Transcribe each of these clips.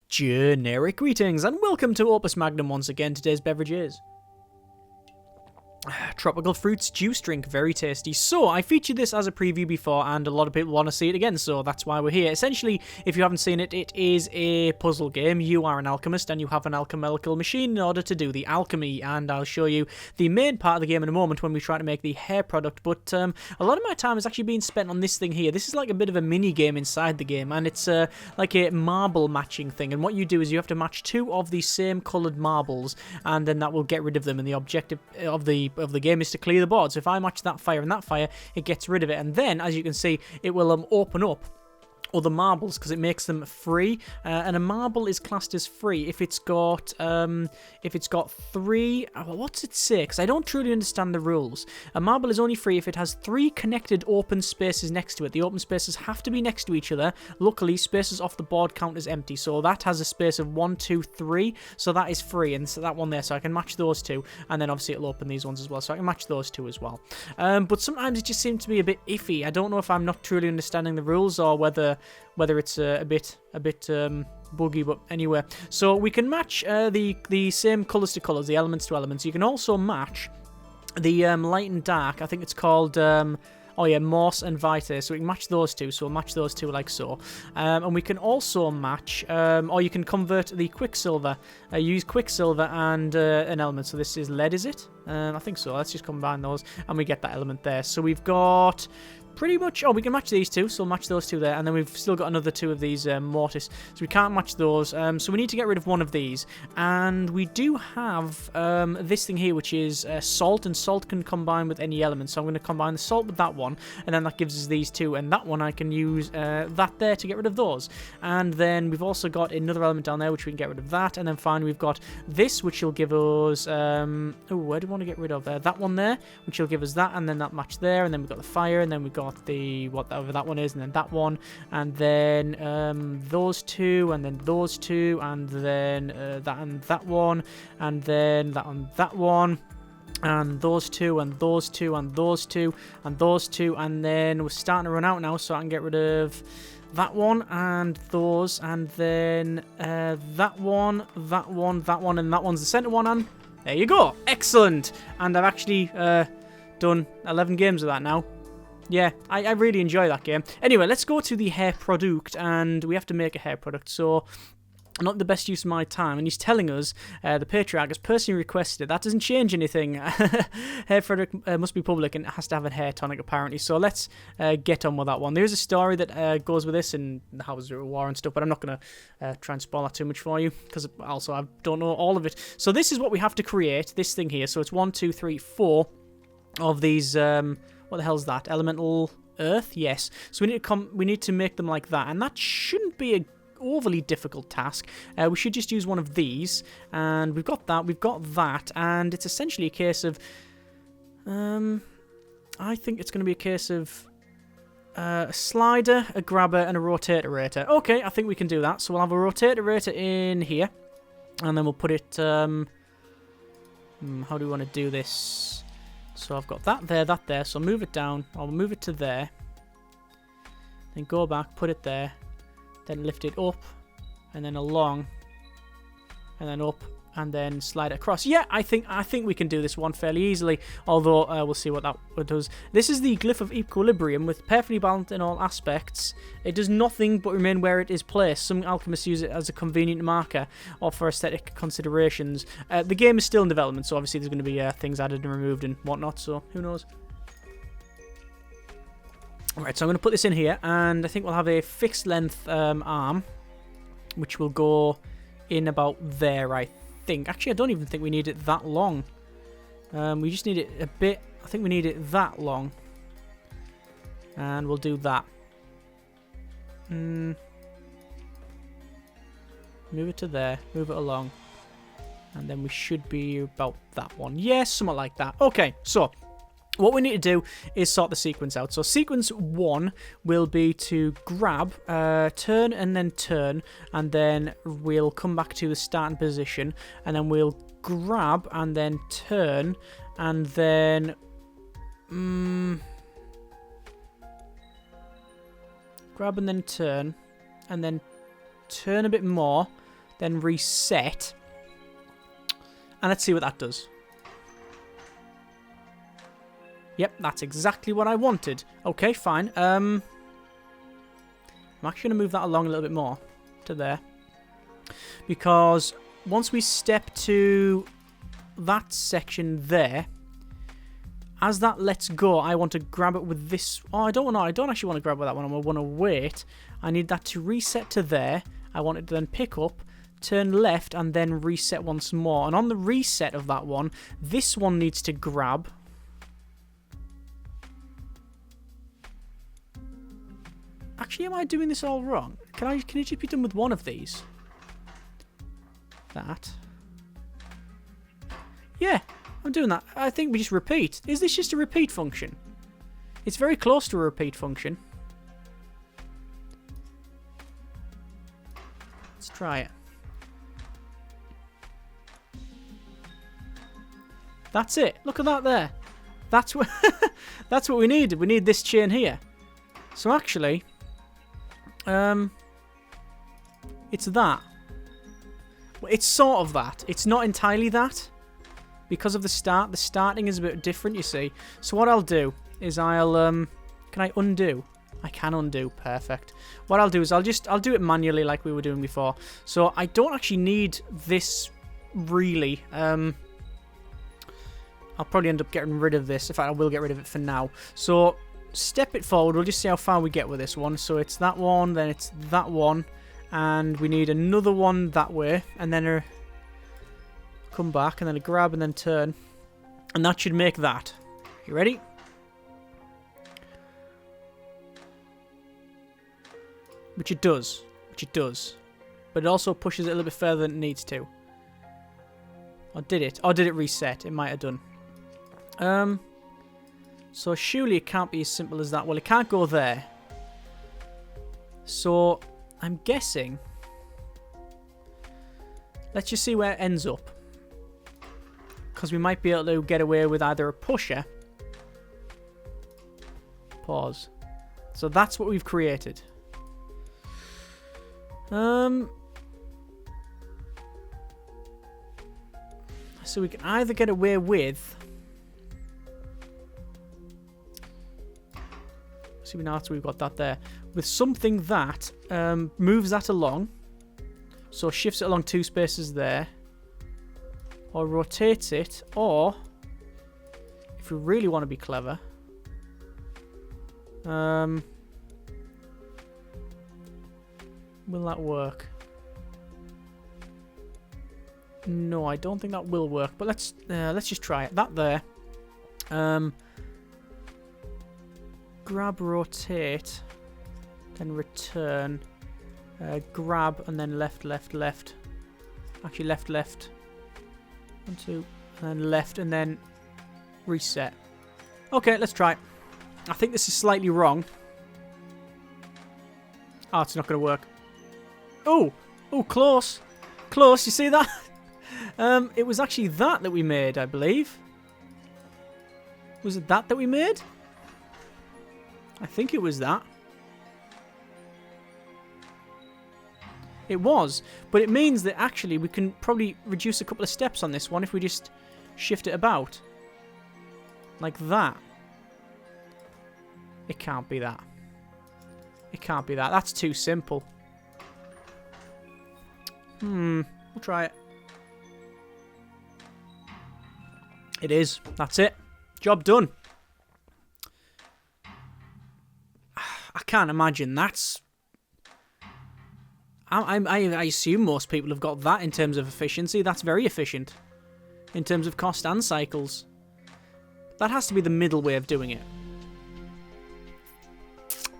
Generic greetings and welcome to Opus Magnum once again. Today's beverage is tropical fruits juice drink, very tasty. So I featured this as a preview before and a lot of people want to see it again, so that's why we're here. Essentially, if you haven't seen it, it is a puzzle game. You are an alchemist and you have an alchemical machine in order to do the alchemy, and I'll show you the main part of the game in a moment when we try to make the hair product. But a lot of my time is actually being spent on this thing here. This is like a bit of a mini game inside the game, and it's like a marble matching thing, and what you do is you have to match two of the same coloured marbles, and then that will get rid of them, and the objective of the game is to clear the board. So if I match that fire and that fire, it gets rid of it, and then as you can see it will open up other marbles because it makes them free, and a marble is classed as free if it's got three. What's it say? Because I don't truly understand the rules. A marble is only free if it has three connected open spaces next to it. The open spaces have to be next to each other. Luckily, spaces off the board count as empty, so that has a space of 1, 2, 3. So that is free, and so that one there. So I can match those two, and then obviously it'll open these ones as well. So I can match those two as well. But sometimes it just seems to be a bit iffy. I don't know if I'm not truly understanding the rules or whether it's a bit buggy, but anyway. So we can match the same colours to colours, the elements to elements. You can also match the light and dark. I think it's called Morse and Vita. So we can match those two. So we'll match those two like so. And we can also match, or you can convert the quicksilver. Use quicksilver and an element. So this is lead, is it? I think so. Let's just combine those, and we get that element there. So we've got pretty much, we can match these two, so we'll match those two there, and then we've still got another two of these mortis, so we can't match those, so we need to get rid of one of these, and we do have this thing here, which is salt, and salt can combine with any element, so I'm going to combine the salt with that one, and then that gives us these two, and that one I can use that there to get rid of those, and then we've also got another element down there, which we can get rid of that, and then finally we've got this, which will give us, where do we want to get rid of? That one there, which will give us that, and then that match there, and then we've got the fire, and then we've got the whatever that one is, and then that one, and then those two, and then those two, and then that and that one, and then that and that one, and those two, and those two, and those two, and those two, and then we're starting to run out now, so I can get rid of that one and those, and then that one, that one, that one, and that one's the center one, and there you go. Excellent. And I've actually done 11 games of that now. Yeah, I really enjoy that game. Anyway, let's go to the hair product, and we have to make a hair product, so not the best use of my time, and he's telling us the patriarch has personally requested it. That doesn't change anything. Hair product must be public, and it has to have a hair tonic apparently, so let's get on with that one. There's a story that goes with this and how was there a war and stuff, but I'm not going to try and spoil that too much for you, because also I don't know all of it. So this is what we have to create, this thing here. So it's 1, 2, 3, 4 of these what the hell's that? Elemental earth? Yes. So we need to make them like that, and that shouldn't be a overly difficult task. We should just use one of these, and we've got that, and it's essentially a case of I think it's going to be a case of a slider, a grabber, and a rotator. Okay, I think we can do that. So we'll have a rotator in here, and then we'll put it how do we want to do this? So I've got that there, so move it down, I'll move it to there, then go back, put it there, then lift it up, and then along, and then up, and then slide it across. Yeah, I think we can do this one fairly easily, although we'll see what that does. This is the Glyph of Equilibrium, with perfectly balanced in all aspects. It does nothing but remain where it is placed. Some alchemists use it as a convenient marker or for aesthetic considerations. The game is still in development, so obviously there's going to be things added and removed and whatnot, so who knows. Alright, so I'm going to put this in here, and I think we'll have a fixed length arm, which will go in about there, I think. Actually, I don't even think we need it that long. We just need it a bit. I think we need it that long, and we'll do that. Move it to there, move it along, and then we should be about that one. Yes, something like that. Okay, so what we need to do is sort the sequence out. So sequence 1 will be to grab, turn and then turn, and then we'll come back to the starting position, and then we'll grab and then turn, and then grab and then turn a bit more, then reset. And let's see what that does. Yep, that's exactly what I wanted. Okay, fine. I'm actually going to move that along a little bit more to there. Because once we step to that section there, as that lets go, I want to grab it with this. Oh, I don't actually want to grab with that one. I want to wait. I need that to reset to there. I want it to then pick up, turn left, and then reset once more. And on the reset of that one, this one needs to grab. Actually, am I doing this all wrong? Can it just be done with one of these? That. Yeah, I'm doing that. I think we just repeat. Is this just a repeat function? It's very close to a repeat function. Let's try it. That's it. Look at that there. That's what that's what we need. We need this chain here. So actually, it's that. It's sort of that. It's not entirely that. Because of the start. The starting is a bit different, you see. So what I'll do is I'll can I undo? I can undo. Perfect. What I'll do is I'll do it manually like we were doing before. So I don't actually need this really. I'll probably end up getting rid of this. In fact, I will get rid of it for now. So step it forward. We'll just see how far we get with this one. So it's that one, then it's that one, and we need another one that way, and then a come back, and then a grab, and then turn, and that should make that. You ready? Which it does. But it also pushes it a little bit further than it needs to. Or did it? Or did it reset? It might have done. So surely it can't be as simple as that. Well, it can't go there. So I'm guessing. Let's just see where it ends up. Because we might be able to get away with either a pusher. Pause. So that's what we've created. So we can either get away with. See, now we've got that there. With something that moves that along. So shifts it along 2 spaces there. Or rotates it. Or, if we really want to be clever. Will that work? No, I don't think that will work. But let's just try it. That there. Grab, rotate, then return. Grab and then left, left, left. Actually, left, left. 1, 2, and then left, and then reset. Okay, let's try it. I think this is slightly wrong. Oh, it's not going to work. Oh, close. Close, you see that? It was actually that we made, I believe. Was it that we made? I think it was that. It was, but it means that actually we can probably reduce a couple of steps on this one if we just shift it about. Like that. It can't be that. It can't be that. That's too simple. We'll try it. It is. That's it. Job done. I can't imagine that's... I assume most people have got that in terms of efficiency. That's very efficient. In terms of cost and cycles. That has to be the middle way of doing it.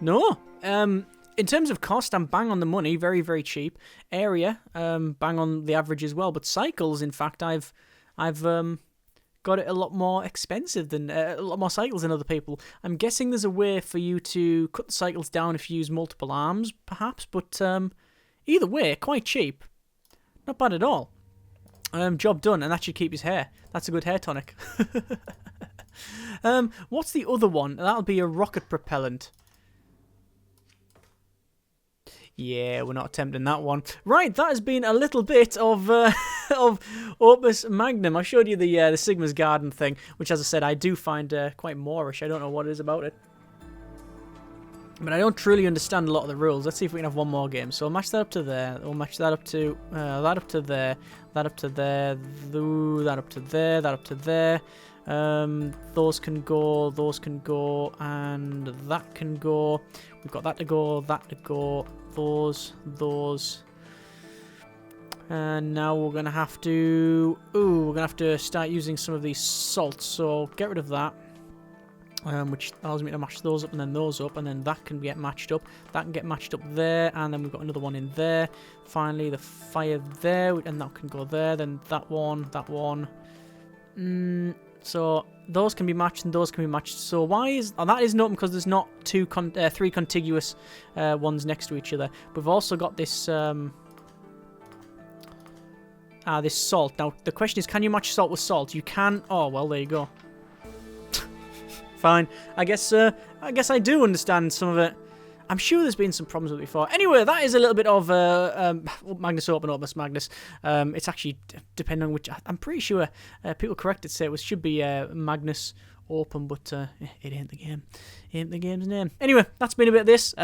No. In terms of cost, I'm bang on the money. Very, very cheap. Area, bang on the average as well. But cycles, in fact, I've got it a lot more expensive than a lot more cycles than other people. I'm guessing there's a way for you to cut the cycles down if you use multiple arms, perhaps. But either way, quite cheap. Not bad at all. Job done, and that should keep his hair. That's a good hair tonic. What's the other one? That'll be a rocket propellant. Yeah, we're not attempting that one. Right, that has been a little bit of of Opus Magnum. I showed you the Sigmar's Garden thing, which, as I said, I do find quite Moorish. I don't know what it is about it. But I don't truly understand a lot of the rules. Let's see if we can have one more game. So we'll match that up to there. We'll match that up to that up to there. That up to there. That up to there. That up to there. Those can go, and that can go. We've got that to go, those. And now we're gonna have to. Ooh, we're gonna have to start using some of these salts. So get rid of that. Which allows me to match those up and then those up, and then that can get matched up. That can get matched up there, and then we've got another one in there. Finally, the fire there, and that can go there. Then that one. So those can be matched and those can be matched. So why is that isn't open? Because there's not three contiguous ones next to each other. We've also got this this salt. Now the question is, can you match salt with salt? You can. Oh well, there you go. Fine. I guess I do understand some of it. I'm sure there's been some problems with it before. Anyway, that is a little bit of Magnus Open, Opus Magnus. It's actually, depending on which... I'm pretty sure people corrected say it should be Magnus Open, but it ain't the game. It ain't the game's name. Anyway, that's been a bit of this.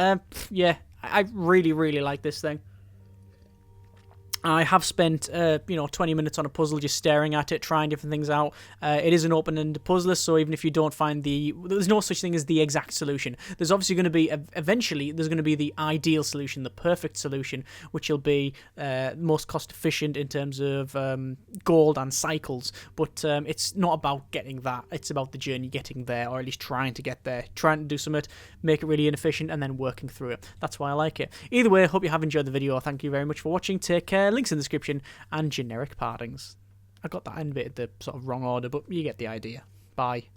Yeah, I really, really like this thing. I have spent, 20 minutes on a puzzle just staring at it, trying different things out. It is an open-ended puzzler, so even if you don't find there's no such thing as the exact solution. There's obviously going to be, eventually, there's going to be the ideal solution, the perfect solution, which will be most cost-efficient in terms of gold and cycles. But it's not about getting that. It's about the journey getting there, or at least trying to get there. Trying to do something, make it really inefficient, and then working through it. That's why I like it. Either way, I hope you have enjoyed the video. Thank you very much for watching. Take care. Links in the description and generic partings. I got that in a bit of the sort of wrong order, but you get the idea. Bye.